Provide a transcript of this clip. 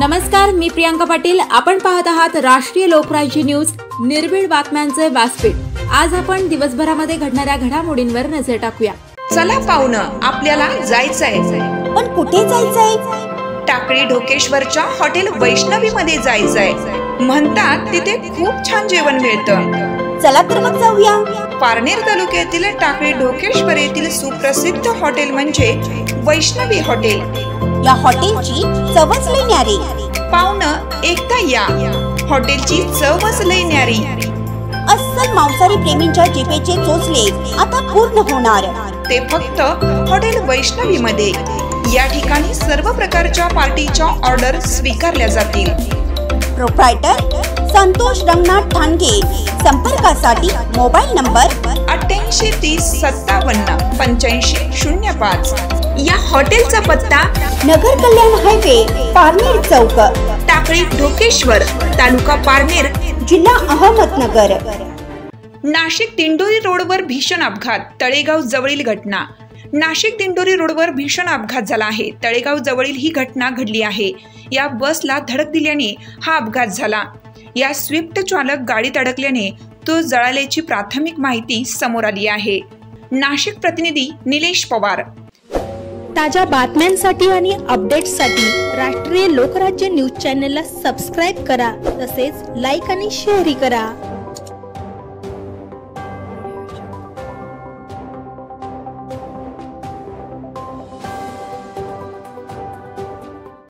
नमस्कार, मी प्रियांका पाटील। आपण पाहत आहात राष्ट्रीय लोकराज्य न्यूज, निर्भीड बातम्यांचे व्यासपीठ। आज आपण दिवसभरामध्ये घडणाऱ्या घडामोडींवर नजर टाकूया। चला पाहुणं, आपल्याला जायचंय। पण कुठे जायचंय? टाकळी ढोकेश्वरच्या हॉटेल वैष्णवी मध्ये जायचंय। म्हणतात तिथे खूप छान जेवण मिळतं। चला तर मग जाऊया। पारनेर तालुक्यातील टाकळी ढोकेश्वर येथील सुप्रसिद्ध हॉटेल म्हणजे वैष्णवी हॉटेल। या हॉटेलची चवच लई न्यारी। पाहुणं, एकदा या, हॉटेलची चवच लई न्यारी। अस्सल मांसाहारी प्रेमींच्या जिभेचे चोचले आता पूर्ण होणार, ते फक्त हॉटेल वैष्णवी मध्ये। या ठिकाणी सर्व प्रकारच्या पार्टीच्या ऑर्डर स्वीकारल्या जातील। प्रोप्रायटर संतोष रंगनाथ ठाणगे। संपर्कासाठी मोबाईल नंबर 8830578505। या हॉटेलचा पत्ता नगर कल्याण हायवे, पारनेर चौक, टाकळी ढोकेश्वर, तालुका पारनेर, जिल्हा अहमदनगर। नाशिक दिंडोरी रोडवर भीषण अपघात, तळेगाव जवळील घटना। नाशिक दिंडोरी रोडवर भीषण अपघात झाला आहे। तळेगाव जवळील ही घटना घडली आहे। या बसला धडक दिल्याने हा अपघात झाला। या स्विफ्ट चालक गाडीत अडकल्याने तो जळाल्याची प्राथमिक माहिती समोर आली आहे। नाशिक प्रतिनिधी निलेश पवार। ताज्या बातम्यांसाठी आणि अपडेट्ससाठी राष्ट्रीय लोकराज्य न्यूज चॅनलला सबस्क्राईब करा, तसेच लाईक आणि शेअरही करा।